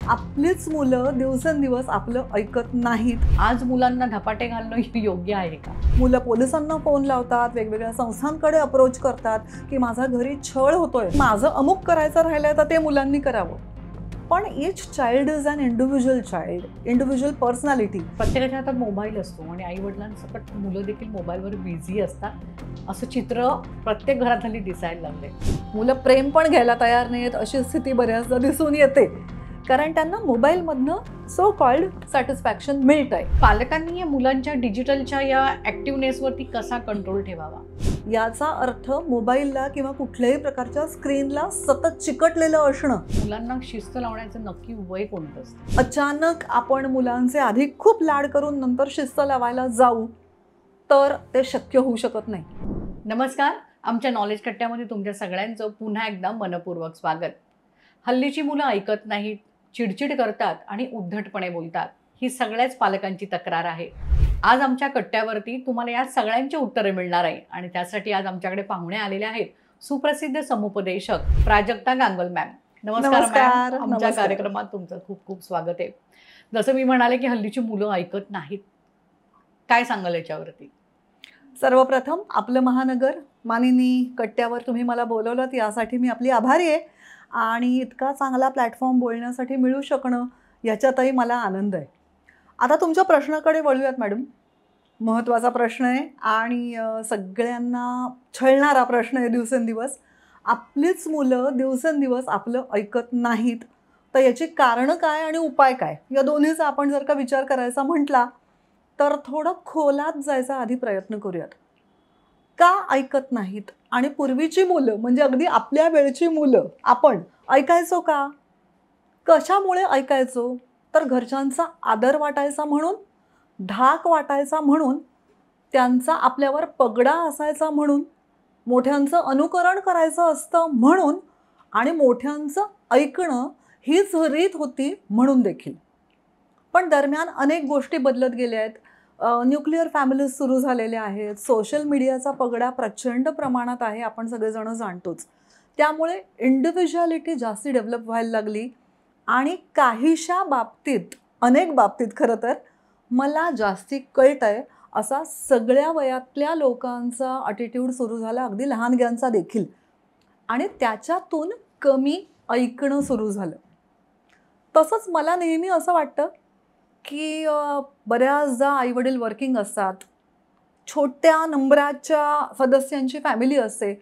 आपलीच मुलं दिवसेंदिवस आपलं ऐकत नाहीत. आज मुलांना धपाटे घालणं योग्य आहे का? मुलं पोलिसांना फोन लावतात, वेगवेगळ्या संस्थांकडे अप्रोच करतात की माझा घरी छळ होतोय, माझं अमुक करायचं राहिलंय तर ते मुलांनी करावं. पण each child is an individual child, individual personality. प्रत्येकाच्या हातात मोबाईल असतो आणि आई वडिलांसकट मुलं देखील मोबाईलवर बिझी असतात असं चित्र प्रत्येक घरात हल्ली दिसायला लागले. मुलं प्रेम पण घ्यायला तयार नाहीत अशी स्थिती बऱ्याचदा दिसून येते, कारण त्यांना मोबाईलमधनं सो कॉल्ड सॅटिस्फॅक्शन मिळत आहे. पालकांनी या मुलांच्या डिजिटलच्या या ॲक्टिव्हनेसवरती कसा कंट्रोल ठेवावा? याचा अर्थ मोबाईलला किंवा कुठल्याही प्रकारच्या स्क्रीनला सतत चिकटलेलं असणं. मुलांना शिस्त लावण्याचं नक्की वय कोणतं असतं? अचानक आपण मुलांचे आधी खूप लाड करून नंतर शिस्त लावायला जाऊ तर ते शक्य होऊ शकत नाही. नमस्कार, आमच्या नॉलेज कट्ट्यामध्ये तुमच्या सगळ्यांचं पुन्हा एकदा मनपूर्वक स्वागत. हल्लीची मुलं ऐकत नाहीत, चिडचिड करतात आणि उद्धटपणे बोलतात, ही सगळ्याच पालकांची तक्रार आहे. आज आमच्या कट्ट्यावरती तुम्हाला या सगळ्यांची उत्तरे मिळणार आहे आणि त्यासाठी आज आमच्याकडे पाहुणे आलेले आहेत सुप्रसिद्ध समुपदेशक प्राजक्ता गांगुल मॅम. नमस्कार मॅम, आमच्या कार्यक्रमात तुमचं खूप खूप स्वागत आहे. जसं मी म्हणाले की हल्लीची मुलं ऐकत नाहीत, काय सांगाल याच्यावरती? सर्वप्रथम आपलं महानगर मानिनी कट्ट्यावर तुम्ही मला बोलवलं यासाठी मी आपली आभारी आहे आणि इतका चांगला प्लॅटफॉर्म बोलण्यासाठी मिळू शकणं याच्यातही मला आनंद आहे. आता तुमच्या प्रश्नाकडे वळूयात मॅडम. महत्त्वाचा प्रश्न आहे आणि सगळ्यांना छळणारा प्रश्न आहे दिवसेंदिवस. आपलीच मुलं दिवसेंदिवस आपलं ऐकत नाहीत, तर याची कारणं काय आणि उपाय काय, या दोन्हीचा आपण जर का विचार करायचा म्हटला तर थोडं खोलात जायचा आधी प्रयत्न करूयात. का ऐकत नाहीत? आणि पूर्वीची मुलं म्हणजे अगदी आपल्या वेळची मुलं आपण ऐकायचो का? कशामुळे ऐकायचो? तर घरच्यांचा आदर वाटायचा म्हणून, धाक वाटायचा म्हणून, त्यांचा आपल्यावर पगडा असायचा म्हणून, मोठ्यांचं अनुकरण करायचं असतं म्हणून आणि मोठ्यांचं ऐकणं हीच रीत होती म्हणून देखील. पण दरम्यान अनेक गोष्टी बदलत गेल्या आहेत. न्यूक्लिअर फॅमिलीज सुरू झालेल्या आहेत. सोशल मीडियाचा पगडा प्रचंड प्रमाणात आहे, आपण सगळेजण जाणतोच. त्यामुळे इंडिव्हिज्युअलिटी जास्ती डेव्हलप व्हायला लागली आणि काहीशा बाबतीत, अनेक बाबतीत खरं तर मला जास्ती कळत आहे असा सगळ्या वयातल्या लोकांचा ॲटिट्यूड सुरू झाला, अगदी लहानग्यांचा देखील. आणि त्याच्यातून कमी ऐकणं सुरू झालं. तसंच मला नेहमी असं वाटतं की बऱ्याचदा आईवडील वर्किंग असतात, छोट्या नंबराच्या सदस्यांची फॅमिली असते,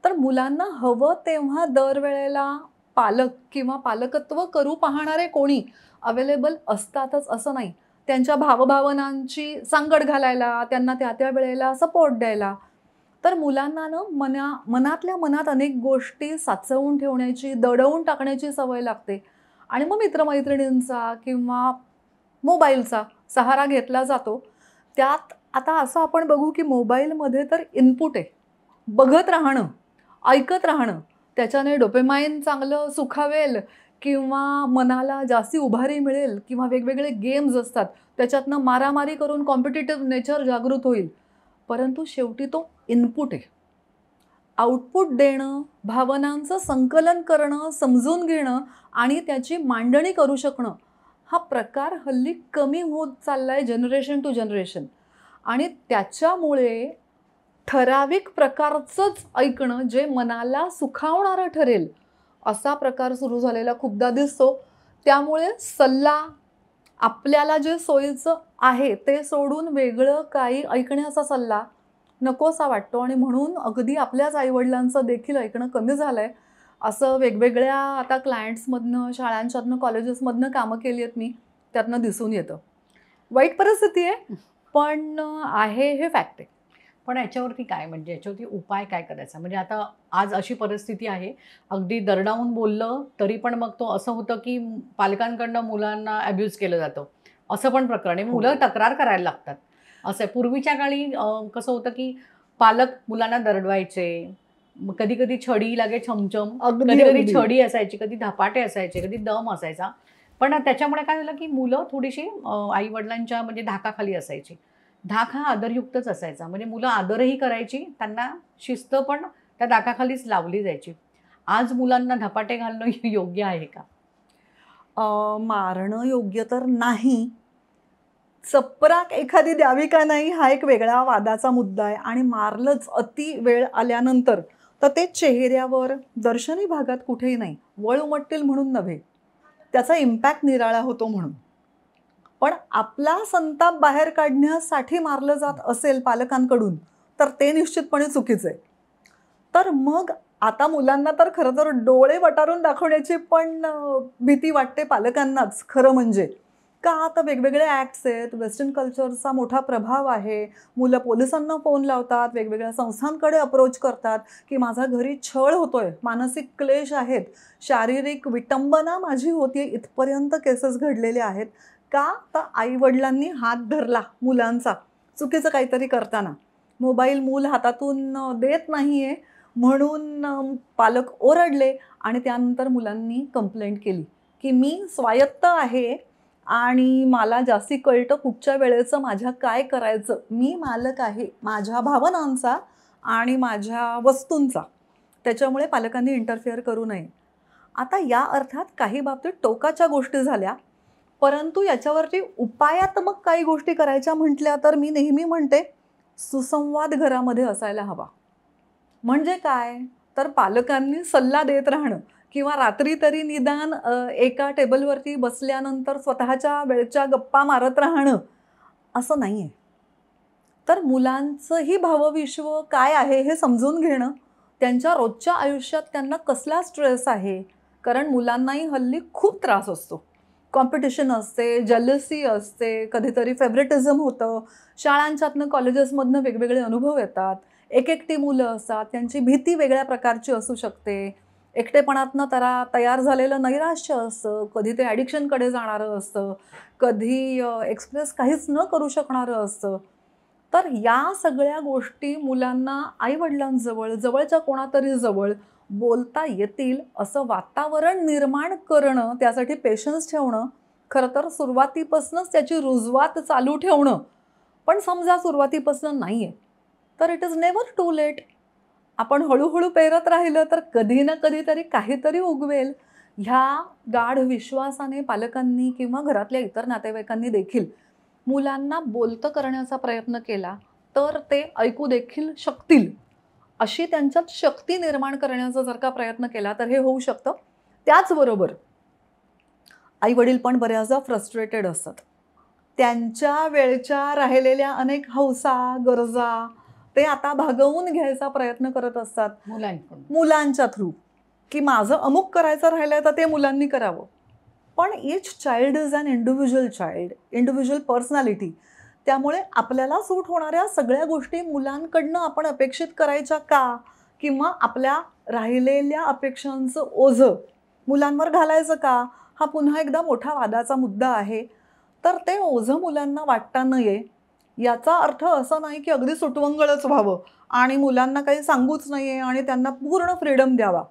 तर मुलांना हवं तेव्हा दरवेळेला पालक किंवा पालकत्व करू पाहणारे कोणी अवेलेबल असतातच असं नाही. त्यांच्या भावभावनांची सांगड घालायला, त्यांना त्या त्या वेळेला सपोर्ट द्यायला. तर मुलांना मनातल्या मनात अनेक गोष्टी साचवून ठेवण्याची, दडवून टाकण्याची सवय लागते आणि मग मित्रमैत्रिणींचा किंवा मोबाईलचा सहारा घेतला जातो. त्यात आता असं आपण बघू की मोबाईलमध्ये तर इनपुट आहे, बघत राहणं, ऐकत राहणं. त्याच्याने डोपामाइन चांगलं सुखावेल किंवा मनाला जास्ती उभारी मिळेल किंवा वेगवेगळे गेम्स असतात त्याच्यातनं मारामारी करून कॉम्पिटिटिव्ह नेचर जागृत होईल. परंतु शेवटी तो इनपुट आहे. आउटपुट देणं, भावनांचं संकलन करणं, समजून घेणं आणि त्याची मांडणी करू शकणं, हा प्रकार हल्ली कमी होत चालला आहे जनरेशन टू जनरेशन. आणि त्याच्यामुळे ठराविक प्रकारचंच ऐकणं जे मनाला सुखावणारं ठरेल असा प्रकार सुरू झालेला खूपदा दिसतो. त्यामुळे सल्ला, आपल्याला जे सोयीचं आहे ते सोडून वेगळं काही ऐकण्याचा सल्ला नकोसा वाटतो आणि म्हणून अगदी आपल्याच आईवडिलांचं देखील ऐकणं कमी झालं आहे. असं वेगवेगळ्या आता क्लायंट्समधनं, शाळांच्यातनं, कॉलेजेसमधनं कामं केली आहेत मी, त्यातनं दिसून येतं. वाईट परिस्थिती आहे, पण आहे, हे फॅक्ट आहे. पण याच्यावरती काय, म्हणजे याच्यावरती उपाय काय करायचा? म्हणजे आता आज अशी परिस्थिती आहे, अगदी दरडावून बोललं तरी पण मग तो असं होतं की पालकांकडनं मुलांना अब्यूज केलं जातं, असं पण प्रकरण आहे. मुलं तक्रार करायला लागतात असं आहे. पूर्वीच्या काळी कसं होतं की पालक मुलांना दरडवायचे, कधी कधी छडी लागे छमछम, कधी कधी छडी असायची, कधी धपाटे असायचे, कधी दम असायचा. पण त्याच्यामुळे काय झालं की मुलं थोडीशी आई वडिलांच्या म्हणजे धाकाखाली असायची. धाक हा आदरयुक्तच असायचा, म्हणजे मुलं आदरही करायची, त्यांना शिस्त पण त्या धाकाखालीच लावली जायची. आज मुलांना धपाटे घालणं योग्य आहे का? मारणं योग्य तर नाही. चपराक एखादी द्यावी का नाही हा एक वेगळा वादाचा मुद्दा आहे आणि मारलंच अति वेळ आल्यानंतर तर ते चेहऱ्यावर, दर्शनी भागात कुठेही नाही. वळ उमटतील म्हणून नव्हे. त्याचा इम्पॅक्ट निराळा होतो म्हणून. पण आपला संताप बाहेर काढण्यासाठी मारलं जात असेल पालकांकडून, तर ते निश्चितपणे चुकीचं आहे. तर मग आता मुलांना तर खरं तर डोळे वटारून दाखवण्याची पण भीती वाटते पालकांनाच खरं म्हणजे. का तर वेगवेगळे ॲक्ट्स आहेत, वेस्टर्न कल्चरचा मोठा प्रभाव आहे. मुलं पोलिसांना फोन लावतात, वेगवेगळ्या संस्थांकडे अप्रोच करतात, की माझा घरी छळ होतोय, मानसिक क्लेश आहेत, शारीरिक विटंबना माझी होतीये, इथपर्यंत केसेस घडलेल्या आहेत. का तर आईवडिलांनी हात धरला मुलांचा चुकीचं काहीतरी करताना. मोबाईल मूल हातातून देत नाहीये म्हणून पालक ओरडले आणि त्यानंतर मुलांनी कंप्लेंट केली, की मी स्वायत्त आहे आणि मला जास्ती कळतं कुठच्या वेळेचं माझ्या काय करायचं. मी मालक आहे माझ्या भावनांचा आणि माझ्या वस्तूंचा. त्याच्यामुळे पालकांनी इंटरफेअर करू नये. आता या अर्थात काही बाबतीत टोकाच्या गोष्टी झाल्या, परंतु याच्यावरती उपायात्मक काही गोष्टी करायच्या म्हटल्या तर मी नेहमी म्हणते, सुसंवाद घरामध्ये असायला हवा. म्हणजे काय? तर पालकांनी सल्ला देत राहणं किंवा रात्री तरी निदान एका टेबलवरती बसल्यानंतर स्वतःच्या वेळच्या गप्पा मारत राहणं, असं नाहीये. तर मुलांचंही भावविश्व काय आहे हे समजून घेणं, त्यांच्या रोजच्या आयुष्यात त्यांना कसला स्ट्रेस आहे, कारण मुलांनाही हल्ली खूप त्रास असतो. कॉम्पिटिशन असते, जेलसी असते, कधीतरी फेव्हरेटिझम होतं, शाळांच्यातनं कॉलेजेसमधनं वेगवेगळे अनुभव येतात, एकेकटी मुलं असतात, त्यांची भीती वेगळ्या प्रकारची असू शकते, एकटेपणातनं तयार झालेलं नैराश्य असतं, कधी ते ॲडिक्शनकडे जाणारं असतं, कधी एक्सप्रेस काहीच न करू शकणारं असतं. तर या सगळ्या गोष्टी मुलांना आईवडिलांजवळ, जवळच्या कोणातरी जवळ बोलता येतील असं वातावरण निर्माण करणं, त्यासाठी पेशन्स ठेवणं, खरं तर सुरुवातीपासूनच त्याची रुजवात चालू ठेवणं. पण समजा सुरुवातीपासून नाही आहे, तर it is never too late. आपण हळूहळू पेरत राहिलं तर कधी ना कधीतरी काहीतरी उगवेल. ह्या गाढ विश्वासाने पालकांनी किंवा घरातल्या इतर नातेवाईकांनी देखील मुलांना बोलतं करण्याचा प्रयत्न केला, तर ते ऐकू देखील शकतील. अशी त्यांच्यात शक्ती निर्माण करण्याचा जर का प्रयत्न केला तर हे होऊ शकतं. त्याचबरोबर आई-वडील पण बऱ्याचदा फ्रस्ट्रेटेड असतात. त्यांच्या वेळच्या राहिलेल्या अनेक हौसा, गरजा ते आता भागवून घ्यायचा प्रयत्न करत असतात मुलांकडून. मुलांच्या थ्रू, की माझं अमुक करायचं राहिलंय तर ते मुलांनी करावं. पण each child is an individual child, individual personality. त्यामुळे आपल्याला सूट होणाऱ्या सगळ्या गोष्टी मुलांकडनं आपण अपेक्षित करायच्या का? किंवा आपल्या राहिलेल्या अपेक्षांचं ओझं मुलांवर घालायचं का? हा पुन्हा एकदा मोठा वादाचा मुद्दा आहे. तर ते ओझं मुलांना वाटता नये, याचा अर्थ असा नाही की अगदी सुटवंगळच व्हावं आणि मुलांना काही सांगूच नाहीये आणि त्यांना पूर्ण फ्रीडम द्यावा.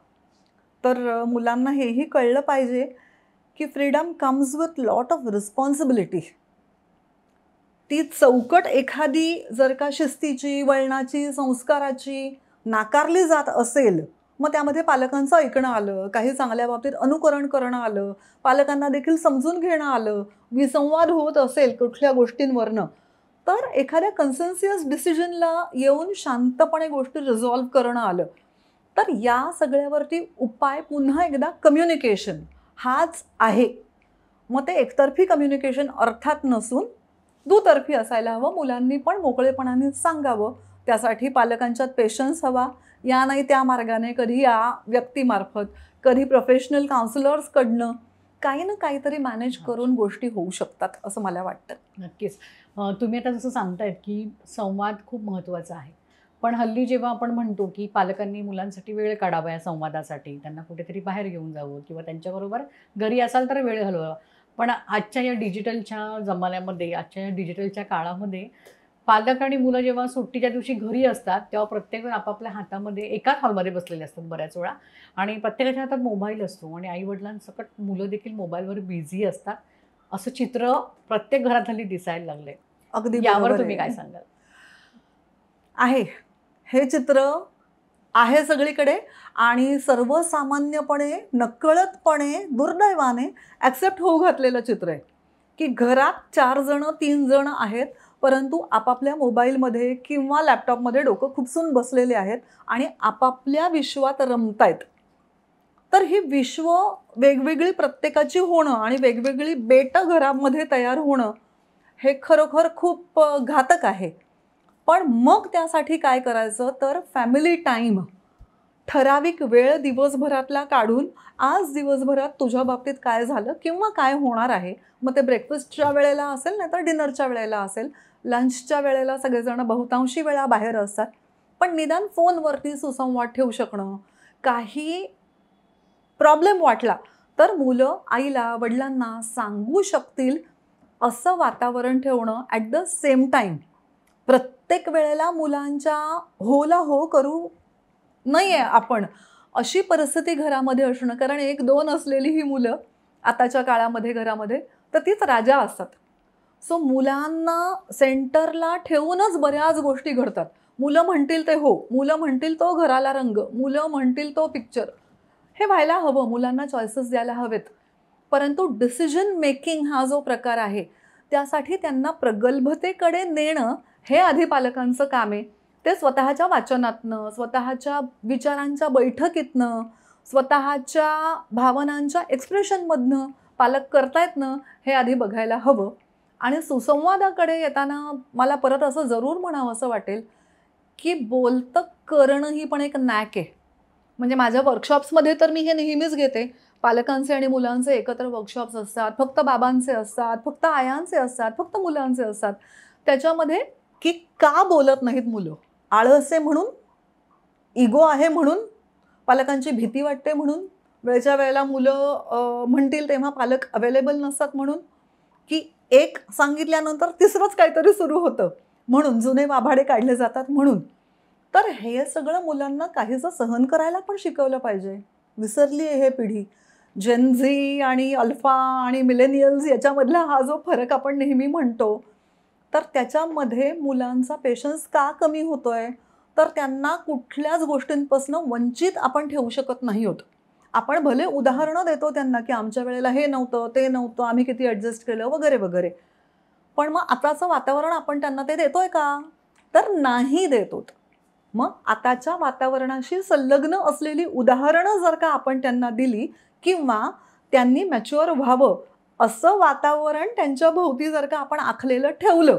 तर मुलांना हेही कळलं पाहिजे की freedom comes with lot of responsibility. ती चौकट एखादी जर का शिस्तीची, वळणाची, संस्काराची नाकारली जात असेल, मग त्यामध्ये पालकांचं ऐकणं आलं, काही चांगल्या बाबतीत अनुकरण करणं आलं, पालकांना देखील समजून घेणं आलं, विसंवाद होत असेल कुठल्या गोष्टींवरनं, तर एखाद्या कन्सेन्सियस डिसिजनला येऊन शांतपणे गोष्टी रिझॉल्व्ह करणं आलं. तर या सगळ्यावरती उपाय पुन्हा एकदा कम्युनिकेशन हाच आहे. मग ते एकतर्फी कम्युनिकेशन अर्थात नसून दुतर्फी असायला हवं. मुलांनी पण मोकळेपणाने सांगावं. त्यासाठी पालकांच्यात पेशन्स हवा. या नाही त्या मार्गाने, कधी या व्यक्तीमार्फत, कधी प्रोफेशनल काउन्सिलर्सकडनं काही ना काहीतरी मॅनेज करून गोष्टी होऊ शकतात असं मला वाटतं. नक्कीच. तुम्ही आता जसं सांगतायत की संवाद खूप महत्त्वाचा आहे. पण हल्ली जेव्हा आपण म्हणतो की पालकांनी मुलांसाठी वेळ काढावा या संवादासाठी, त्यांना कुठेतरी बाहेर घेऊन जावं किंवा त्यांच्याबरोबर घरी असाल तर वेळ घालवावा. पण आजच्या या डिजिटलच्या जमान्यामध्ये, आजच्या या डिजिटलच्या काळामध्ये पालक आणि मुलं जेव्हा सुट्टीच्या दिवशी घरी असतात, तेव्हा प्रत्येकजण आपापल्या हातामध्ये एकाच हॉलमध्ये बसलेले असतात बऱ्याच वेळा आणि प्रत्येकाच्या हातात मोबाईल असतो आणि आई-वडिलांसकट मुलं देखील मोबाईलवर बिझी असतात. असं चित्र प्रत्येक घरात हल्ली दिसायला लागलंय. अगदी यावर बरोबर तुम्ही आहे. काय सांगाल? आहे. हे चित्र आहे सगळीकडे आणि सर्वसामान्यपणे नकळतपणे दुर्दैवाने ॲक्सेप्ट होऊ घातलेलं चित्र आहे की घरात 4 जण 3 जण आहेत, परंतु आपापल्या मोबाईलमध्ये किंवा लॅपटॉपमध्ये डोकं खुपसून बसलेले आहेत आणि आपापल्या विश्वात रमतायत. तर ही विश्व वेगवेगळी प्रत्येकाची होणं आणि वेगवेगळी बेटं घरामध्ये तयार होणं हे खरोखर खूप घातक आहे. पण मग त्यासाठी काय करायचं तर फॅमिली टाईम, ठराविक वेळ दिवसभरातला काढून आज दिवसभरात तुझ्या बाबतीत काय झालं किंवा काय होणार आहे. मग ते ब्रेकफास्टच्या वेळेला असेल नाही तर डिनरच्या वेळेला असेल, लंचच्या वेळेला सगळेजण बहुतांशी वेळा बाहेर असतात, पण निदान फोनवरती सुसंवाद ठेवू शकणं. काही प्रॉब्लेम वाटला तर मुलं आईला वडिलांना सांगू शकतील असं वातावरण ठेवणं. ॲट द सेम टाईम प्रत्येक वेळेला मुलांच्या होला हो करू नाही आहे आपण, अशी परिस्थिती घरामध्ये असणं. कारण 1-2 असलेली ही मुलं आताच्या काळामध्ये घरामध्ये तर तीच राजा असतात. सो मुलांना सेंटरला ठेवूनच बऱ्याच गोष्टी घडतात. मुलं म्हणतील ते हो, मुलं म्हणतील तो घराला रंग, मुलं म्हणतील तो पिक्चर. हे व्हायला हवं, मुलांना चॉईसेस द्यायला हवेत. परंतु डिसिजन मेकिंग हा जो प्रकार आहे त्यासाठी त्यांना प्रगल्भतेकडे नेणं हे आधी पालकांचं काम आहे. ते स्वतःच्या वाचनातनं, स्वतःच्या विचारांच्या बैठकीतनं, स्वतःच्या भावनांच्या एक्सप्रेशनमधनं पालक करतायत ना हे आधी बघायला हवं. आणि सुसंवादाकडे येताना मला परत असं जरूर म्हणावं असं वाटेल की बोलतं करणं ही पण एक नॅक आहे. म्हणजे माझ्या वर्कशॉप्समध्ये तर मी हे नेहमीच घेते. पालकांचे आणि मुलांचे एकत्र वर्कशॉप्स असतात, फक्त बाबांचे असतात, फक्त आयांचे असतात, फक्त मुलांचे असतात. त्याच्यामध्ये की का बोलत नाहीत मुलं? आळस आहे म्हणून, इगो आहे म्हणून, पालकांची भीती वाटते म्हणून, वेळच्या वेळेला मुलं म्हणतील तेव्हा पालक अवेलेबल नसतात म्हणून, की एक सांगितल्यानंतर तिसरंच काहीतरी सुरू होतं म्हणून, जुने वाभाडे काढले जातात म्हणून. तर हे सगळं मुलांना काहीसं सहन करायला पण शिकवलं पाहिजे. विसरली आहे हे पिढी. जेन झी आणि अल्फा आणि मिलेनियल्स याच्यामधला हा जो फरक आपण नेहमी म्हणतो, तर त्याच्यामध्ये मुलांचा पेशन्स का कमी होतोय तर त्यांना कुठल्याच गोष्टींपासून वंचित आपण ठेवू शकत नाही आहोत. आपण भले उदाहरणं देतो त्यांना की आमच्या वेळेला हे नव्हतं, ते नव्हतं, आम्ही किती ॲडजस्ट केलं वगैरे वगैरे. पण मग आताचं वातावरण आपण त्यांना ते देतोय का? तर नाही देतो. मग आताच्या वातावरणाशी संलग्न असलेली उदाहरणं जर का आपण त्यांना दिली किंवा त्यांनी मॅच्युअर व्हावं असं वातावरण त्यांच्या भोवती जर का आपण आखलेलं ठेवलं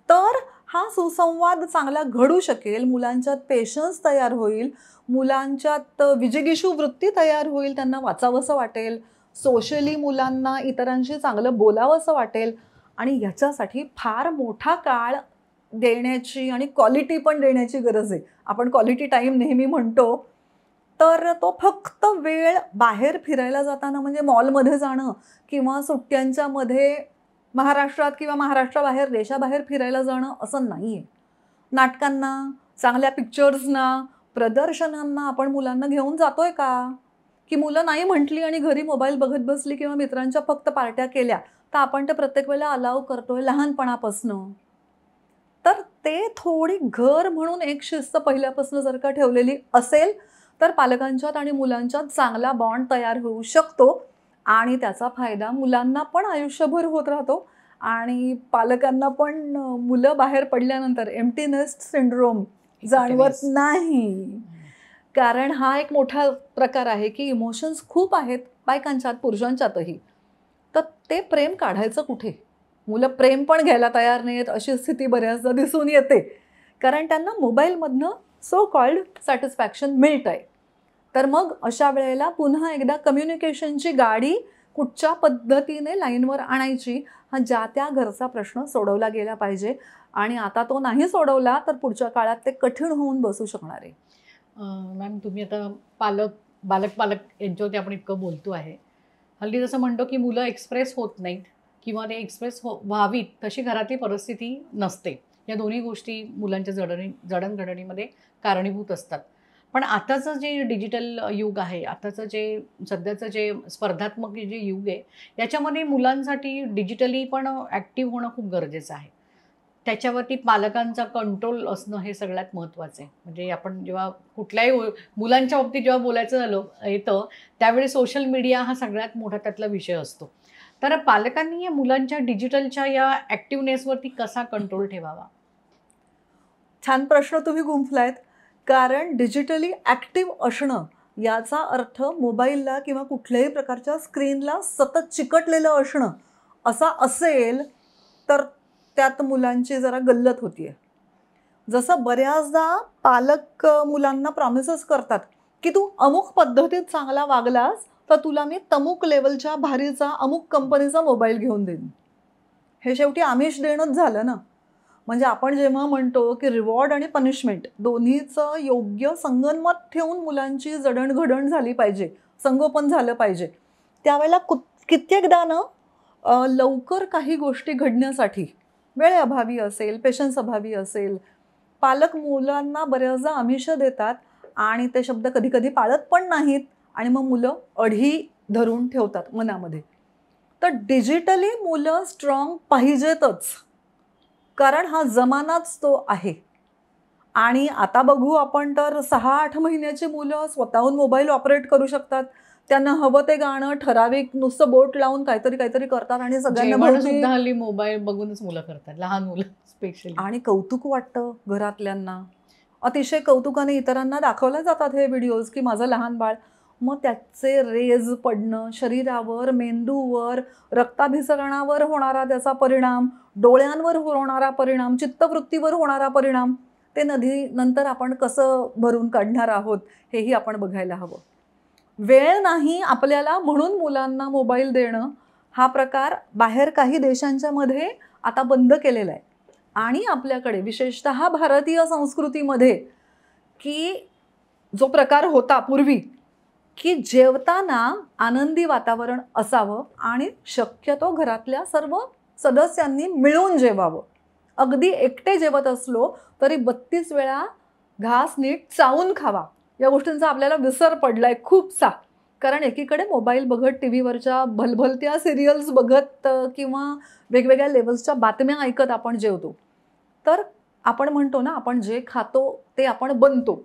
तर हा सुसंवाद चांगला घडू शकेल. मुलांच्यात पेशन्स तयार होईल, मुलांच्यात विजिगीषू वृत्ती तयार होईल, त्यांना वाचावंसं वाटेल, सोशली मुलांना इतरांशी चांगलं बोलावंसं वाटेल. आणि याच्यासाठी फार मोठा काळ देण्याची आणि क्वालिटी पण देण्याची गरज आहे. आपण क्वालिटी टाईम नेहमी म्हणतो, तर तो फक्त वेळ बाहेर फिरायला जाताना म्हणजे मॉलमध्ये जाणं किंवा सुट्ट्यांच्या मध्ये महाराष्ट्रात किंवा महाराष्ट्राबाहेर देशाबाहेर फिरायला जाणं असं नाही आहे. नाटकांना, चांगल्या पिक्चर्सना, प्रदर्शनांना आपण मुलांना घेऊन जातोय का? की मुलं नाही म्हटली आणि घरी मोबाईल बघत बसली किंवा मित्रांच्या फक्त पार्ट्या केल्या तर आपण ते प्रत्येक वेळेला अलाव करतोय लहानपणापासनं. तर ते थोडी घर म्हणून एक शिस्त पहिल्यापासून जर का ठेवलेली असेल तर पालकांच्यात आणि मुलांच्यात चांगला बॉन्ड तयार होऊ शकतो आणि त्याचा फायदा मुलांना पण आयुष्यभर होत राहतो आणि पालकांना पण मुलं बाहेर पडल्यानंतर एम्प्टी नेस्ट सिंड्रोम जाणवत नाही. कारण हा एक मोठा प्रकार आहे की इमोशन्स खूप आहेत बायकांच्यात, पुरुषांच्यातही. तर ते प्रेम काढायचं कुठे? मुलं प्रेम पण घ्यायला तयार नाहीत अशी स्थिती बऱ्याचदा दिसून येते. कारण त्यांना मोबाईलमधनं सो कॉल्ड सॅटिस्फॅक्शन मिळत आहे. तर मग अशा वेळेला पुन्हा एकदा कम्युनिकेशनची गाडी कुठच्या पद्धतीने लाईनवर आणायची हा ज्या त्या घरचा प्रश्न सोडवला गेला पाहिजे. आणि आता तो नाही सोडवला तर पुढच्या काळात ते कठीण होऊन बसू शकणार आहे. मॅम तुम्ही आता बालक यांच्यावरती आपण इतकं बोलतो आहे. हल्ली जसं म्हणतो की मुलं एक्सप्रेस होत नाहीत किंवा ते एक्सप्रेस व्हावीत तशी घरातली परिस्थिती नसते. या दोन्ही गोष्टी मुलांच्या जडणघडणीमध्ये कारणीभूत असतात. पण आताचं जे डिजिटल युग आहे, आताचं जे सध्याचं जे स्पर्धात्मक जे युग आहे, याच्यामध्ये मुलांसाठी डिजिटली पण ॲक्टिव्ह होणं खूप गरजेचं आहे. त्याच्यावरती पालकांचा कंट्रोल असणं हे सगळ्यात महत्त्वाचं आहे. म्हणजे आपण जेव्हा कुठल्याही मुलांच्या बाबतीत जेव्हा बोलायचं झालं येतं, त्यावेळी सोशल मीडिया हा सगळ्यात मोठा त्यातला विषय असतो. तर पालकांनी या मुलांच्या डिजिटलच्या या ॲक्टिव्हनेसवरती कसा कंट्रोल ठेवावा? छान प्रश्न तुम्ही गुंफलायत. कारण डिजिटली ॲक्टिव्ह असणं याचा अर्थ मोबाईलला किंवा कुठल्याही प्रकारच्या स्क्रीनला सतत चिकटलेलं असणं असा असेल तर त्यात मुलांची जरा गल्लत होतीये. जसं बऱ्याचदा पालक मुलांना प्रॉमिसेस करतात की तू अमुक पद्धतीत चांगला वागलास तर तुला मी तमुक लेवलच्या भारीचा अमुक कंपनीचा मोबाईल घेऊन देईन. हे शेवटी आमिष देणंच झालं ना. म्हणजे आपण जेव्हा म्हणतो की रिवॉर्ड आणि पनिशमेंट दोन्हीचं योग्य संगनमत ठेवून मुलांची जडणघडण झाली पाहिजे, संगोपन झालं पाहिजे, त्यावेळेला कित्येकदा ना लवकर काही गोष्टी घडण्यासाठी वेळेअभावी असेल, पेशन्स अभावी असेल, पालक मुलांना बऱ्याचदा आमिष देतात आणि ते शब्द कधी कधी पाळत पण नाहीत आणि मग मुलं अढी धरून ठेवतात मनामध्ये. तर डिजिटली मुलं स्ट्रॉंग पाहिजेतच, कारण हा जमानाच तो आहे. आणि आता बघू आपण तर 6-8 महिन्याची मुलं स्वतःहून मोबाईल ऑपरेट करू शकतात. त्यांना हवं ते गाणं ठराविक नुसतं बोट लावून काहीतरी काहीतरी करतात आणि सगळ्यांना जेवण भोवती सुद्धा हल्ली मोबाईल बघूनच मुलं करतात, लहान मुलं स्पेशली. आणि कौतुक वाटतं घरातल्यांना. अतिशय कौतुकाने इतरांना दाखवले जातात हे व्हिडिओज की माझं लहान बाळ. मग त्याचे रेज पडणं शरीरावर, मेंदूवर, रक्ताभिसरणावर होणारा त्याचा परिणाम, डोळ्यांवर होणारा परिणाम, चित्तवृत्तीवर होणारा परिणाम, ते नंतर आपण कसं भरून काढणार आहोत हेही आपण बघायला हवं. वेळ नाही आपल्याला म्हणून मुलांना मोबाईल देणं हा प्रकार बाहेर काही देशांच्या मध्ये आता बंद केलेला आहे. आणि आपल्याकडे विशेषतः भारतीय संस्कृतीमध्ये की जो प्रकार होता पूर्वी की जेवताना आनंदी वातावरण असावं आणि शक्यतो घरातल्या सर्व सदस्यांनी मिळून जेवावं. अगदी एकटे जेवत असलो तरी 32 वेळा घास नीट चावून खावा. या गोष्टींचा आपल्याला विसर पडलाय खूपसा. कारण एकीकडे मोबाईल बघत, टी व्हीवरच्या भलभलत्या सिरियल्स बघत किंवा वेगवेगळ्या लेवल्सच्या बातम्या ऐकत आपण जेवतो. तर आपण म्हणतो ना, आपण जे खातो ते आपण बनतो.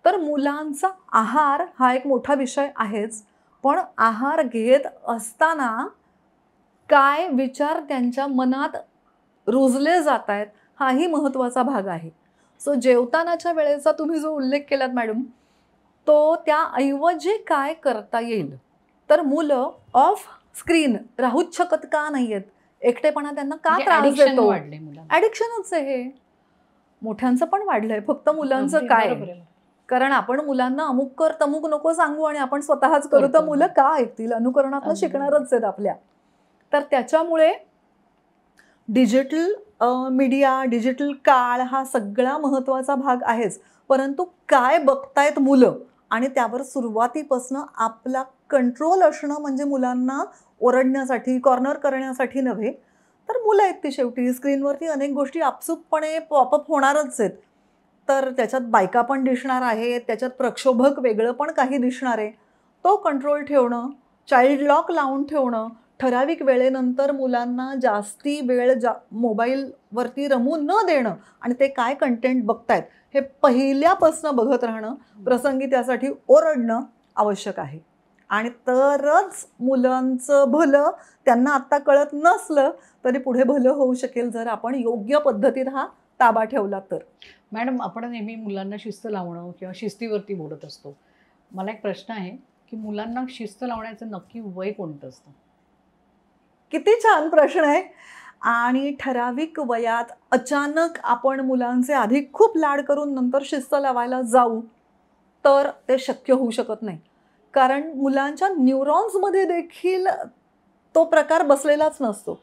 तर मुलांचा आहार हा एक मोठा विषय आहेच, पण आहार घेत असताना काय विचार त्यांच्या मनात रुजले जात आहेत हाही महत्त्वाचा भाग आहे. सो जेवतानाच्या वेळेचा तुम्ही जो उल्लेख केलात मॅडम, तो त्याऐवजी काय करता येईल. तर मुलं ऑफ स्क्रीन राहूच शकत का नाही आहेत, एकटेपणा त्यांना का त्रास देतो. ॲडिक्शनच आहे हे. मोठ्यांचं पण वाढलंय, फक्त मुलांचं काय. कारण आपण मुलांना अमुक कर तमुक नको सांगू आणि आपण स्वतःच करू तर मुलं का ऐकतील, अनुकरणातनं शिकणारच आहेत आपल्या. तर त्याच्यामुळे डिजिटल मीडिया, डिजिटल काळ हा सगळा महत्त्वाचा भाग आहेच, परंतु काय बघतायत मुलं आणि त्यावर सुरुवातीपासून आपला कंट्रोल असणं म्हणजे मुलांना ओरडण्यासाठी, कॉर्नर करण्यासाठी नव्हे. तर मुलं आहेत ती शेवटी, स्क्रीनवरती अनेक गोष्टी आपसुकपणे पॉपअप होणारच आहेत. तर त्याच्यात बायका पण दिसणार आहेत, त्याच्यात प्रक्षोभक वेगळं पण काही दिसणार आहे. तो कंट्रोल ठेवणं, चाइल्ड लॉक लावून ठेवणं, ठराविक वेळेनंतर मुलांना जास्ती वेळ मोबाईलवरती रमू न देणं आणि ते काय कंटेंट बघतायत हे पहिल्यापासून बघत राहणं, प्रसंगी त्यासाठी ओरडणं आवश्यक आहे. आणि तरच मुलांचं भलं त्यांना आत्ता कळत नसलं तरी पुढे भलं होऊ शकेल जर आपण योग्य पद्धतीत हा ताबा ठेवला तर. मॅडम, आपण नेहमी मुलांना शिस्त लावणं किंवा शिस्तीवरती बोलत असतो. मला एक प्रश्न आहे की मुलांना शिस्त लावण्याचं नक्की वय कोणतं असतं? किती छान प्रश्न आहे. आणि ठराविक वयात अचानक आपण मुलांचे आधी खूप लाड करून नंतर शिस्त लावायला जाऊ तर ते शक्य होऊ शकत नाही. कारण मुलांच्या न्यूरॉन्समध्ये देखील तो प्रकार बसलेलाच नसतो.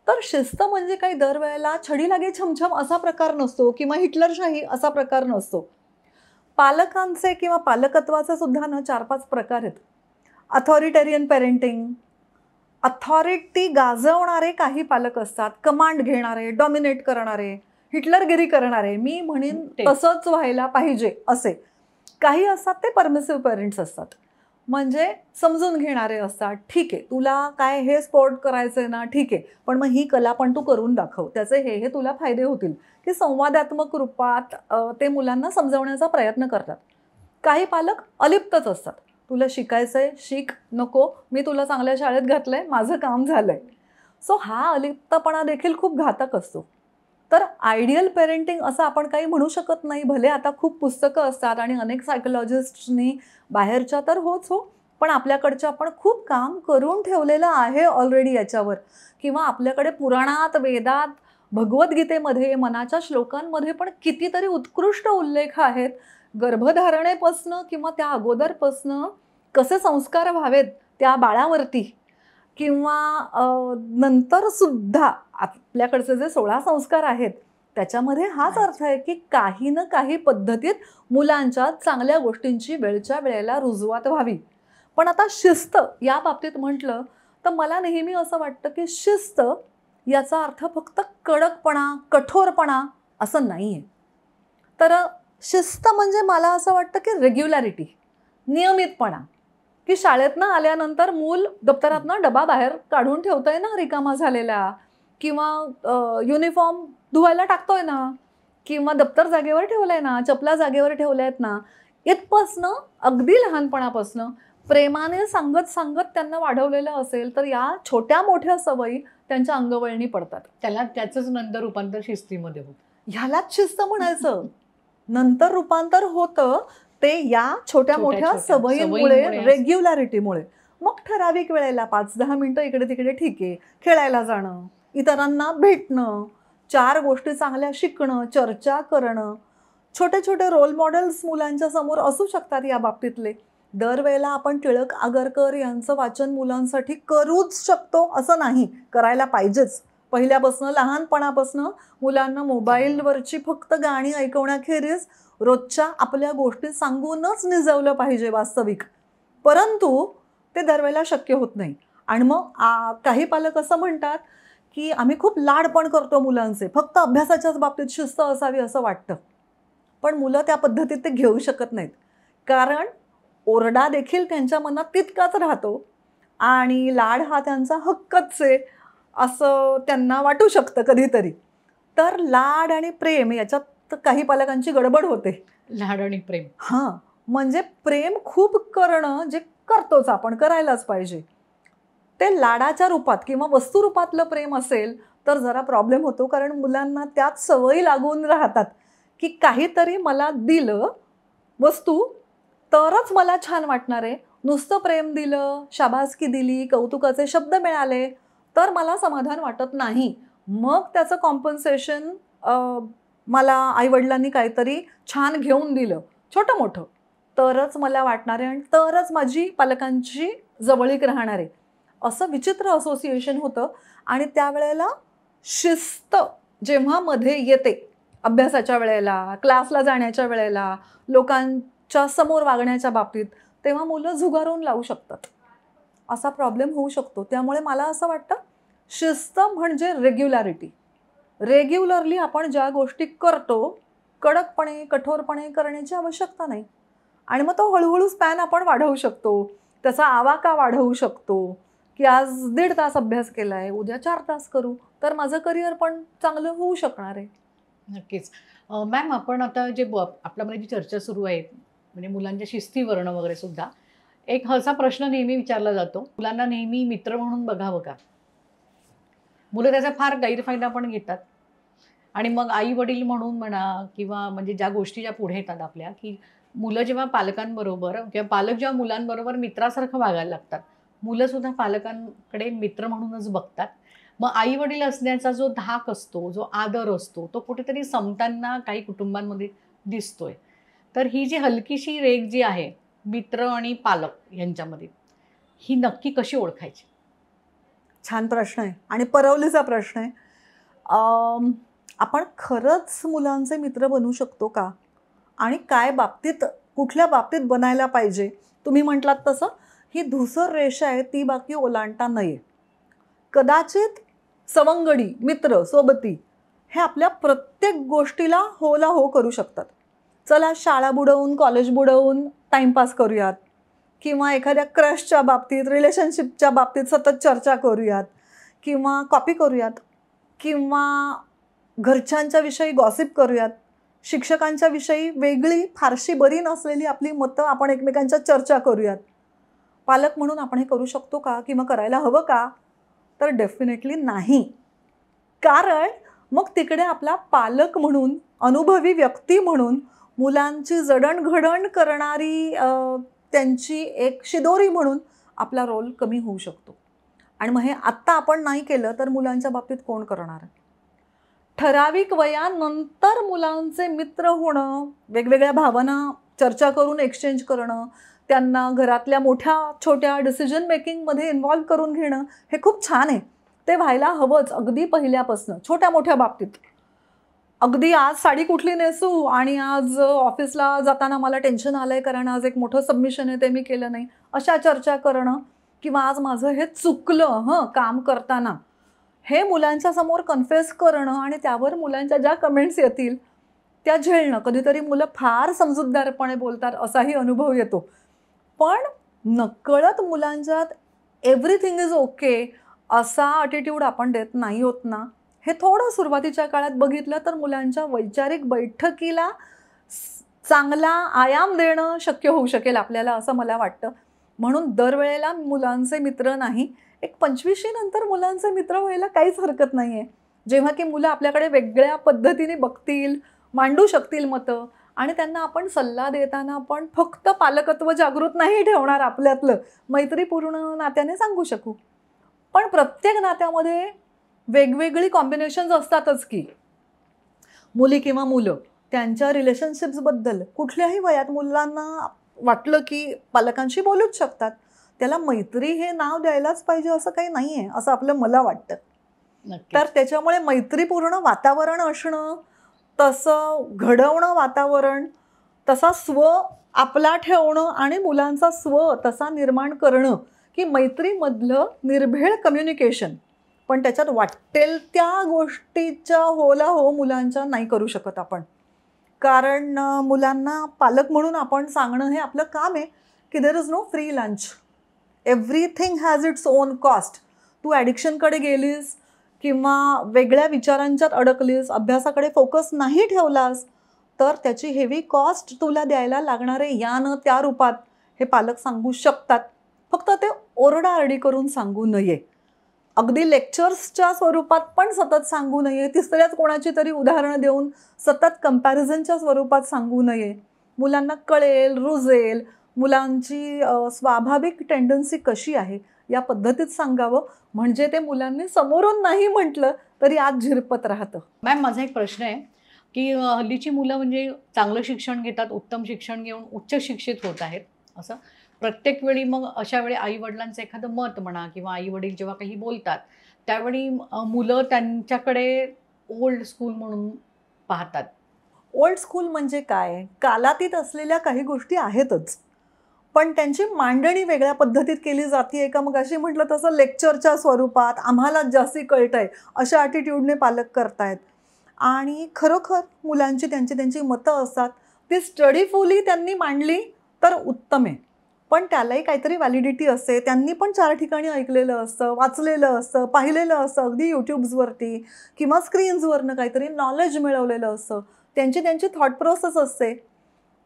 तर शिस्त म्हणजे काही दरवेळेला छडी लागे छमछम असा प्रकार नसतो किंवा हिटलरशाही असा प्रकार नसतो. पालकांचे किंवा पालकत्वाचे सुद्धा ना 4-5 प्रकार आहेत. अथॉरिटेरियन पेरेंटिंग, अथॉरिटी गाजवणारे काही पालक असतात, कमांड घेणारे, डॉमिनेट करणारे, हिटलरगिरी करणारे, मी म्हणेन तसंच व्हायला पाहिजे असे काही असतात. ते परमिसिव्ह पेरेंट्स असतात. म्हणजे समजून घेणारे असतात. ठीक आहे, तुला काय हे स्पोर्ट करायचंय ना, ठीक आहे, पण मग ही कला पण तू करून दाखव, त्याचे हे तुला फायदे होतील, की संवादात्मक रूपात ते मुलांना समजवण्याचा प्रयत्न करतात. काही पालक अलिप्तच असतात. तुला शिकायचंय, शिक, नको, मी तुला चांगल्या शाळेत घातलंय, माझं काम झालंय. सो हा अलिप्तपणा देखील खूप घातक असतो. तर आयडियल पेरेंटिंग असं आपण काही म्हणू शकत नाही. भले आता खूप पुस्तकं असतात आणि अनेक सायकोलॉजिस्टनी बाहेरच्या तर होच हो, पण आपल्याकडच्या आपण खूप काम करून ठेवलेलं आहे ऑलरेडी याच्यावर. किंवा आपल्याकडे पुराणात, वेदात, भगवद्गीतेमध्ये, मनाच्या श्लोकांमध्ये पण कितीतरी उत्कृष्ट उल्लेख आहेत. गर्भधारणेपासनं किंवा त्या अगोदरपासनं कसे संस्कार व्हावेत त्या बाळावरती किंवा नंतरसुद्धा आपल्याकडचे जे 16 संस्कार आहेत, त्याच्यामध्ये हाच अर्थ आहे, की काही ना काही पद्धतीत मुलांच्या चांगल्या गोष्टींची वेळच्या वेळेला रुजवात व्हावी. पण आता शिस्त या बाबतीत म्हटलं, तर मला नेहमी असं वाटतं, की शिस्त याचा अर्थ फक्त कडकपणा, कठोरपणा असं नाही आहे. तर शिस्त म्हणजे मला असं वाटतं, की रेग्युलॅरिटी, नियमितपणा. की शाळेतनं आल्यानंतर मूल दप्तरातनं डबा बाहेर काढून ठेवतंय ना रिकामा झालेला, किंवा युनिफॉर्म धुवायला टाकतोय ना, किंवा दप्तर जागेवर ठेवलंय ना, चपला जागेवर ठेवल्या आहेत ना, इथपासनं अगदी लहानपणापासनं प्रेमाने सांगत सांगत त्यांना वाढवलेलं असेल, तर या छोट्या मोठ्या सवयी त्यांच्या अंगवळणी पडतात. त्याचंच नंतर रूपांतर शिस्तीमध्ये होतं. ह्यालाच शिस्त म्हणायचं. नंतर रूपांतर होतं ते या छोट्या मोठ्या सवयींमुळे, रेग्युलॅरिटीमुळे. मग ठराविक वेळेला 5-10 मिनिटं इकडे तिकडे ठीक आहे, खेळायला जाणं, इतरांना भेटणं, 4 गोष्टी चांगल्या शिकणं, चर्चा करणं, छोटे छोटे रोल मॉडेल्स मुलांच्या समोर असू शकतात या बाबतीतले. दरवेळेला आपण टिळक, आगरकर यांचं वाचन मुलांसाठी करूच शकतो असं नाही, करायला पाहिजेच. पहिल्यापासनं, लहानपणापासनं मुलांना मोबाईलवरची फक्त गाणी ऐकवण्याखेरीज रोजच्या आपल्या गोष्टी सांगूनच निजवलं पाहिजे वास्तविक. परंतु ते दरवेळेला शक्य होत नाही. आणि मग काही पालक असं म्हणतात, की आम्ही खूप लाड पण करतो मुलांचे, फक्त अभ्यासाच्याच बाबतीत शिस्त असावी असं वाटतं. पण मुलं त्या पद्धतीत ते घेऊ शकत नाहीत. कारण ओरडा देखील त्यांच्या मनात तितकाच राहतो आणि लाड हा त्यांचा हक्कच आहे असं त्यांना वाटू शकतं कधीतरी. तर लाड आणि प्रेम याच्यात काही पालकांची गडबड होते. लाड आणि प्रेम. हां, म्हणजे प्रेम खूप करणं जे करतोच आपण, करायलाच पाहिजे. ते लाडाच्या रूपात किंवा वस्तुरूपातलं प्रेम असेल तर जरा प्रॉब्लेम होतो. कारण मुलांना त्यात सवयी लागून राहतात, की काहीतरी मला दिलं वस्तू तरच मला छान वाटणार आहे. नुसतं प्रेम दिलं, शाबासकी दिली, कौतुकाचे शब्द मिळाले तर मला समाधान वाटत नाही. मग त्याचं कॉम्पन्सेशन मला आईवडिलांनी काहीतरी छान घेऊन दिलं, छोटं मोठं, तरच मला वाटणार आहे आणि तरच माझी पालकांची जवळीक राहणार आहे. असं विचित्र असोसिएशन होतं आणि त्यावेळेला शिस्त जेव्हा मध्ये येते, अभ्यासाच्या वेळेला, क्लासला जाण्याच्या वेळेला, लोकांच्या समोर वागण्याच्या बाबतीत, तेव्हा मुलं झुगारून लावू शकतात. असा प्रॉब्लेम होऊ शकतो. त्यामुळे मला असं वाटतं, शिस्त म्हणजे रेग्युलॅरिटी. रेग्युलरली आपण ज्या गोष्टी करतो, कडकपणे, कठोरपणे करण्याची आवश्यकता नाही. आणि मग तो हळूहळू स्पॅन आपण वाढवू शकतो. त्याचा आवाका वाढवू शकतो, की आज 1.5 तास अभ्यास केला आहे, उद्या 4 तास करू, तर माझं करिअर पण चांगलं होऊ शकणार आहे. नक्कीच. मॅम, आपण आता जे आपल्यामध्ये जी चर्चा सुरू आहे, म्हणजे मुलांच्या शिस्तीवरनं वगैरे सुद्धा, एक असा प्रश्न नेहमी विचारला जातो, मुलांना नेहमी मित्र म्हणून बघावं का? मुलं त्याचा फार गैरफायदा पण घेतात. आणि मग आई वडील म्हणून म्हणा, किंवा म्हणजे ज्या गोष्टी ज्या पुढे येतात आपल्या, की मुलं जेव्हा पालकांबरोबर किंवा पालक जेव्हा मुलांबरोबर मित्रासारखं वागायला लागतात, मुलं सुद्धा पालकांकडे मित्र म्हणूनच बघतात. मग आई वडील असण्याचा जो धाक असतो, जो आदर असतो, तो कुठेतरी संपताना काही कुटुंबांमध्ये दिसतोय. तर ही जी हलकीशी रेघ जी आहे मित्र आणि पालक यांच्यामध्ये, ही नक्की कशी ओळखायची? छान प्रश्न आहे आणि परवलीचा प्रश्न आहे. आपण खरंच मुलांचे मित्र बनू शकतो का? आणि काय बाबतीत, कुठल्या बाबतीत बनायला पाहिजे? तुम्ही म्हटलात तसं ही धूसर रेषा आहे, ती बाकी ओलांडता नये. कदाचित सवंगडी, मित्र, सोबती हे आपल्या प्रत्येक गोष्टीला होला हो करू शकतात. चला शाळा बुडवून, कॉलेज बुडवून टाईमपास करूयात, किंवा एखाद्या क्रशच्या बाबतीत, रिलेशनशिपच्या बाबतीत सतत चर्चा करूयात किंवा कॉपी करूयात किंवा घरच्यांच्या विषयी गॉसिप करूयात, शिक्षकांच्या विषयी वेगळी फारशी बरी नसलेली आपली मतं आपण एकमेकांच्या चर्चा करूयात. पालक म्हणून आपण हे करू शकतो का किंवा करायला हवं का? तर डेफिनेटली नाही. कारण मग तिकडे आपला पालक म्हणून, अनुभवी व्यक्ती म्हणून, मुलांची जडणघडण करणारी त्यांची एक शिदोरी म्हणून आपला रोल कमी होऊ शकतो. आणि मग हे आत्ता आपण नाही केलं तर मुलांच्या बाबतीत कोण करणार? ठराविक वयानंतर मुलांचे मित्र होणं, वेगवेगळ्या भावना चर्चा करून एक्सचेंज करणं, त्यांना घरातल्या मोठ्या छोट्या डिसिजन मेकिंगमध्ये इन्व्हॉल्व करून घेणं, हे खूप छान आहे. ते व्हायला हवंच अगदी पहिल्यापासून, छोट्या मोठ्या बाबतीत. अगदी आज साडी कुठली नेसू आणि आज ऑफिसला जाताना मला टेन्शन आलं आहे कारण आज एक मोठं सबमिशन आहे ते मी केलं नाही, अशा चर्चा करणं. किंवा आज माझं हे चुकलं काम करताना, हे मुलांच्या समोर कन्फेस करणं आणि त्यावर मुलांच्या ज्या कमेंट्स येतील त्या झेलणं. कधीतरी मुलं फार समजूतदारपणे बोलतात असाही अनुभव येतो. पण नकळत मुलांच्यात एव्हरीथिंग इज ओके असा ॲटिट्यूड आपण देत नाही होत ना. हे थोडं सुरुवातीच्या काळात बघितलं तर मुलांच्या वैचारिक बैठकीला चांगला आयाम देणं शक्य होऊ शकेल आपल्याला, असं मला वाटतं. म्हणून दरवेळेला मुलांचे मित्र नाही, एक 25शी नंतर मुलांचे मित्र व्हायला काहीच हरकत नाही आहे. जेव्हा की मुलं आपल्याकडे वेगळ्या पद्धतीने बघतील, मांडू शकतील मतं, आणि त्यांना आपण सल्ला देताना पण फक्त पालकत्व जागृत नाही ठेवणार आपल्यातलं, मैत्रीपूर्ण नात्याने सांगू शकू. पण प्रत्येक नात्यामध्ये वेगवेगळी कॉम्बिनेशन्स असतातच की. मुली किंवा मुलं त्यांच्या रिलेशनशिप्सबद्दल कुठल्याही वयात मुलांना वाटलं की पालकांशी बोलूच शकतात. त्याला मैत्री हे नाव द्यायलाच पाहिजे असं काही नाही आहे, असं आपलं मला वाटतं. तर त्याच्यामुळे मैत्रीपूर्ण वातावरण असणं, तसं घडवणं वातावरण, तसा स्व आपला ठेवणं आणि मुलांचा स्व तसा निर्माण करणं, की मैत्रीमधलं निर्भेळ कम्युनिकेशन. पण त्याच्यात वाटेल त्या गोष्टीच्या होला हो मुलांच्या नाही करू शकत आपण. कारण मुलांना पालक म्हणून आपण सांगणं हे आपलं काम आहे की there is no free lunch, everything has its own cost. तू ॲडिक्शनकडे गेलीस किंवा वेगळ्या विचारांच्यात अडकलीस, अभ्यासाकडे फोकस नाही ठेवलास, तर त्याची हेवी कॉस्ट तुला द्यायला लागणार आहे या न त्या रूपात. हे पालक सांगू शकतात, फक्त ते ओरडाआरडी करून सांगू नये. अगदी लेक्चर्सच्या स्वरूपात पण सतत सांगू नये, तिसऱ्याच कोणाची तरी उदाहरणं देऊन सतत कंपॅरिझनच्या स्वरूपात सांगू नये. मुलांना कळेल, रुजेल, मुलांची स्वाभाविक टेंडन्सी कशी आहे या पद्धतीत सांगावं. म्हणजे ते मुलांनी समोरून नाही म्हटलं तरी आज झिरपत राहतं. मॅम, माझा एक प्रश्न आहे की हल्लीची मुलं म्हणजे चांगलं शिक्षण घेतात, उत्तम शिक्षण घेऊन उच्च शिक्षित होत आहेत, असं प्रत्येक वेळी मग अशा वेळी आईवडिलांचं एखादं मत म्हणा किंवा आईवडील जेव्हा काही बोलतात त्यावेळी मुलं त्यांच्याकडे ओल्ड स्कूल म्हणून पाहतात. ओल्ड स्कूल म्हणजे काय? कालातीत असलेल्या काही गोष्टी आहेतच, पण त्यांची मांडणी वेगळ्या पद्धतीत केली जाते का? मग अशी म्हटलं तसं लेक्चरच्या स्वरूपात आम्हालाच जास्ती कळतंय अशा ॲटिट्यूडने पालक करतायत. आणि खरोखर मुलांची त्यांची मतं असतात, ती स्टडीफुली त्यांनी मांडली तर उत्तम आहे. पण त्यालाही काहीतरी व्हॅलिडिटी असते. त्यांनी पण 4 ठिकाणी ऐकलेलं असतं, वाचलेलं असतं, पाहिलेलं असतं, अगदी यूट्यूब्सवरती किंवा स्क्रीन्सवरनं काहीतरी नॉलेज मिळवलेलं असतं. त्यांची थॉट प्रोसेस असते.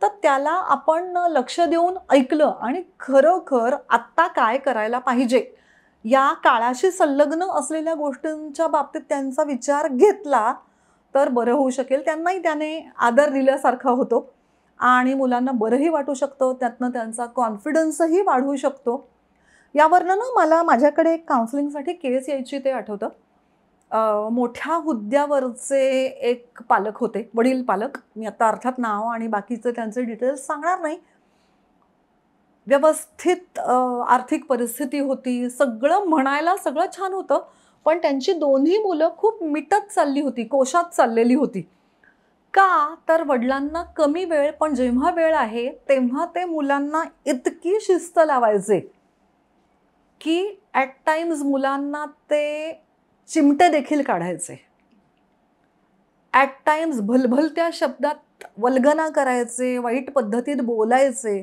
तर त्याला आपण लक्ष देऊन ऐकलं आणि खरोखर आत्ता काय करायला पाहिजे या काळाशी संलग्न असलेल्या गोष्टींच्या बाबतीत त्यांचा विचार घेतला तर बरं होऊ शकेल. त्यांनाही त्याने आदर दिल्यासारखा होतो आणि मुलांना बरंही वाटू शकतं, त्यातनं त्यांचा कॉन्फिडन्सही वाढवू शकतो. यावरनं ना मला माझ्याकडे एक काउन्सिलिंगसाठी केस यायची ते आठवतं. मोठ्या हुद्द्यावरचे एक पालक होते, वडील पालक. मी आता अर्थात नाव आणि बाकीचे त्यांचे डिटेल्स सांगणार नाही. व्यवस्थित आर्थिक परिस्थिती होती, सगळं म्हणायला सगळं छान होतं, पण त्यांची दोन्ही मुलं खूप मिटत चालली होती, कोशात चाललेली होती. का? तर वडिलांना कमी वेळ, पण जेव्हा वेळ आहे तेव्हा ते मुलांना इतकी शिस्त लावायचे की ॲट टाइम्स मुलांना ते चिमटे देखील काढायचे. ॲट टाइम्स भलभलत्या शब्दात वल्गना करायचे, वाईट पद्धतीत बोलायचे.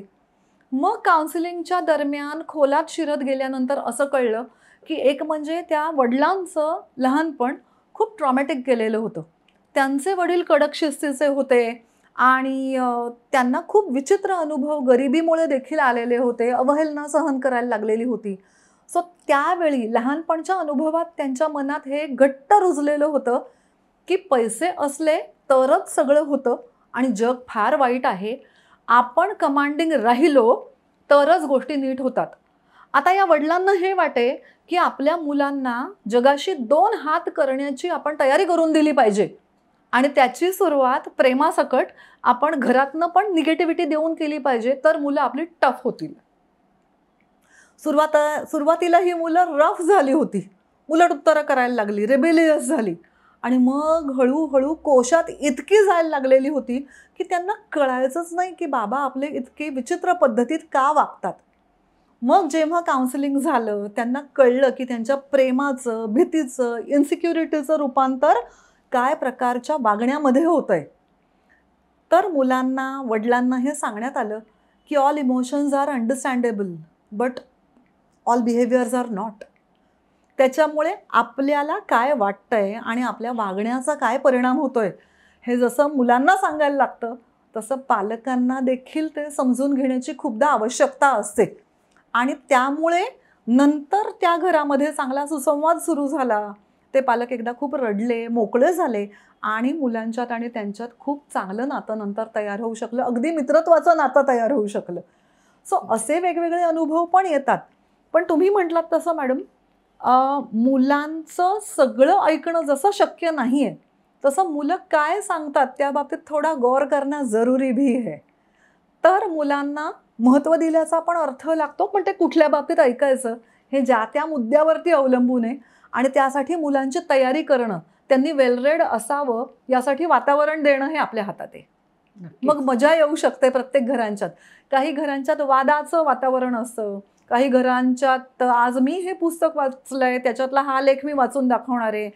मग काउन्सिलिंगच्या दरम्यान खोलात शिरत गेल्यानंतर असं कळलं की एक म्हणजे त्या वडिलांचं लहानपण खूप ट्रॉमॅटिक गेलेलं होतं. त्यांचे वडील कडक शिस्तीचे होते आणि त्यांना खूप विचित्र अनुभव गरिबीमुळे देखील आलेले होते. अवहेलना सहन करायला लागलेली होती. सो त्यावेळी लहानपणच्या अनुभवात त्यांच्या मनात हे घट्ट रुजलेलं होतं की पैसे असले तरच सगळं होतं आणि जग फार वाईट आहे. आपण कमांडिंग राहिलो तरच गोष्टी नीट होतात. आता या वडिलांना हे वाटे की आपल्या मुलांना जगाशी 2 हात करण्याची आपण तयारी करून दिली पाहिजे आणि त्याची सुरुवात प्रेमासकट आपण घरातनं पण निगेटिव्हिटी देऊन केली पाहिजे, तर मुलं आपली टफ होतील. सुरुवातीला ही मुलं रफ झाली होती. उलट उत्तरं करायला लागली, रेबेलियस झाली आणि मग हळूहळू कोशात इतकी जायला लागलेली होती की त्यांना कळायचंच नाही की बाबा आपले इतके विचित्र पद्धतीत का वागतात. मग जेव्हा काउन्सिलिंग झालं त्यांना कळलं की त्यांच्या प्रेमाचं, भीतीचं, इन्सिक्युरिटीचं रूपांतर काय प्रकारच्या वागण्यामध्ये होतंय. तर मुलांना, वडिलांना हे सांगण्यात आलं की all emotions are understandable but all behaviours are not. त्याच्यामुळे आपल्याला काय वाटतंय आणि आपल्या वागण्याचा काय परिणाम होतोय हे जसं मुलांना सांगायला लागतं तसं पालकांना देखील ते समजून घेण्याची खूपदा आवश्यकता असते. आणि त्यामुळे नंतर त्या घरामध्ये चांगला सुसंवाद सुरू झाला. ते पालक एकदा खूप रडले, मोकळे झाले आणि मुलांच्यात आणि त्यांच्यात खूप चांगलं नातं नंतर तयार होऊ शकलं. अगदी मित्रत्वाचं नातं तयार होऊ शकलं. सो असे वेगवेगळे अनुभव पण येतात. पण तुम्ही म्हटलात तसं मॅडम, मुलांचं सगळं ऐकणं जसं शक्य नाही आहे तसं मुलं काय सांगतात त्या बाबतीत थोडा गौर करणं जरुरी भी आहे. तर मुलांना महत्त्व दिल्याचा पण अर्थ लागतो, पण ते कुठल्या बाबतीत ऐकायचं हे ज्या त्या मुद्द्यावरती अवलंबून आहे आणि त्यासाठी मुलांची तयारी करणं, त्यांनी वेल रेड असावं यासाठी वातावरण देणं हे आपल्या हातात आहे. मग मजा येऊ शकते प्रत्येक घरांच्यात. काही घरांच्यात वादाचं वातावरण असतं, काही घरांच्यात आज मी हे पुस्तक वाचलंय त्याच्यातला हा लेख मी वाचून दाखवणार आहे,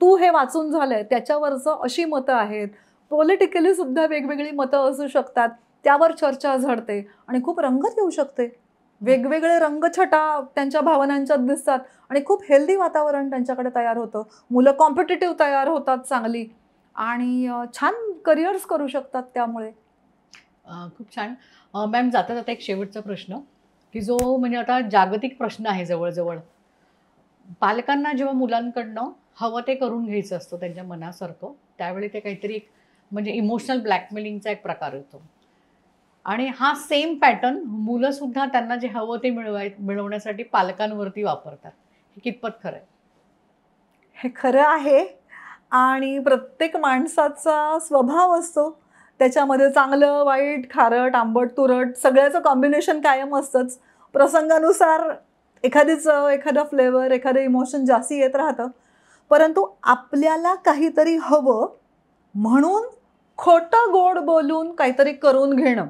तू हे वाचून झालंय त्याच्यावरचं अशी मतं आहेत. पॉलिटिकली सुद्धा वेगवेगळी मतं असू शकतात, त्यावर चर्चा झडते आणि खूप रंगत येऊ शकते. वेगवेगळे रंगछटा त्यांच्या भावनांच्यात दिसतात आणि खूप हेल्दी वातावरण त्यांच्याकडे तयार होतं. मुलं कॉम्पिटिटिव्ह तयार होतात चांगली आणि छान करिअर्स करू शकतात त्यामुळे. खूप छान. मॅम, जाता जाता एक शेवटचा प्रश्न की जो म्हणजे आता जागतिक प्रश्न आहे जवळजवळ. पालकांना जेव्हा मुलांकडनं हवं ते करून घ्यायचं असतं त्यांच्या मनासारखं, त्यावेळी ते काहीतरी एक म्हणजे इमोशनल ब्लॅकमेलिंगचा एक प्रकार येतो आणि हा सेम पॅटर्न मुलंसुद्धा त्यांना जे हवं ते मिळवण्यासाठी पालकांवरती वापरतात. हे कितपत खरं आहे? हे खरं आहे आणि प्रत्येक माणसाचा स्वभाव असतो. त्याच्यामध्ये चांगलं, वाईट, खारट, आंबट, तुरट सगळ्याचं कॉम्बिनेशन कायम असतंच. प्रसंगानुसार एखादी चव, एखादा फ्लेवर, एखादं इमोशन जास्ती येत राहतं. परंतु आपल्याला काहीतरी हवं म्हणून खोटं गोड बोलून काहीतरी करून घेणं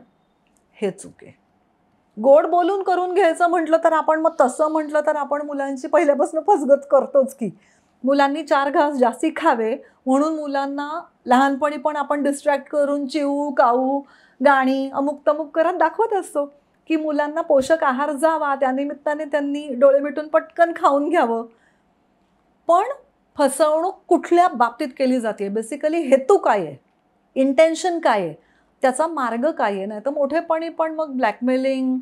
हे चूक आहे. गोड बोलून करून घ्यायचं म्हटलं तर आपण मग तसं म्हटलं तर आपण मुलांची पहिल्यापासून फसगत करतोच की. मुलांनी 4 घास जास्ती खावे म्हणून मुलांना लहानपणी पण आपण डिस्ट्रॅक्ट करून चिवू, काऊ, गाणी अमुक तमुक करत दाखवत असतो की मुलांना पोषक आहार जावा, त्यानिमित्ताने त्यांनी डोळे मिटून पटकन खाऊन घ्यावं. पण फसवणूक कुठल्या बाबतीत केली जाते, बेसिकली हेतू काय आहे, इंटेन्शन काय आहे, त्याचा मार्ग काय आहे. नाही तर मोठेपणी पण मग ब्लॅकमेलिंग,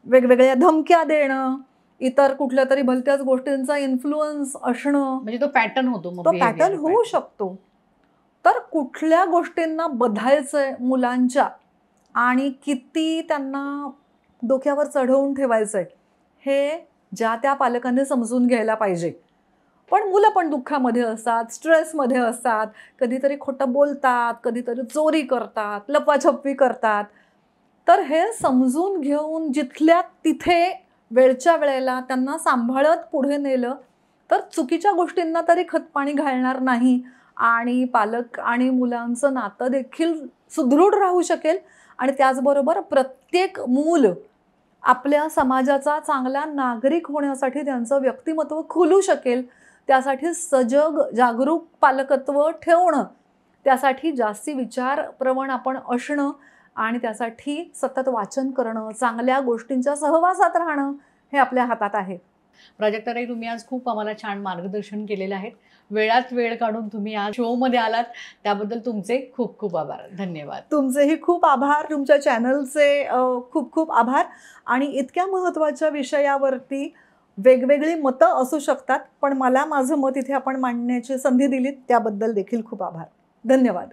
वेगवेगळ्या धमक्या देणं, इतर कुठल्या तरी भलत्याच गोष्टींचा इन्फ्लुअन्स असणं, म्हणजे तो पॅटर्न होतो, मग तो behavior पॅटर्न होऊ pattern. शकतो. तर कुठल्या गोष्टींना बधायचंय मुलांच्या आणि किती त्यांना डोक्यावर चढवून ठेवायचंय हे ज्या त्या पालकांनी समजून घ्यायला पाहिजे. पण मुलं पण दुःखामध्ये असतात, स्ट्रेसमध्ये असतात, कधीतरी खोटं बोलतात, कधीतरी चोरी करतात, लपवाछपवी करतात. तर हे समजून घेऊन जिथल्या तिथे वेळच्या वेळेला त्यांना सांभाळत पुढे नेलं तर चुकीच्या गोष्टींना तरी खतपाणी घालणार नाही आणि पालक आणि मुलांचं नातं देखील सुदृढ राहू शकेल आणि त्याचबरोबर प्रत्येक मूल आपल्या समाजाचा चांगला नागरिक होण्यासाठी त्यांचं व्यक्तिमत्व खुलू शकेल. त्यासाठी सजग, जागरूक पालकत्व ठेवणं, त्यासाठी जास्ती विचारप्रवण आपण असणं आणि त्यासाठी सतत वाचन करणं, चांगल्या गोष्टींच्या सहवासात राहणं हे आपल्या हातात आहे. प्राजक्ताताई, तुम्ही आज खूप आम्हाला छान मार्गदर्शन केलेलं आहे. वेळात वेळ काढून तुम्ही आज शोमध्ये आलात, त्याबद्दल तुमचे खूप खूप आभार. धन्यवाद. तुमचेही खूप आभार. तुमच्या चॅनलचे खूप खूप आभार. आणि इतक्या महत्त्वाच्या विषयावरती वेगवेगळी मतं असू शकतात, पण मला माझं मत इथे आपण मांडण्याची संधी दिलीत त्याबद्दल देखील खूप आभार. धन्यवाद.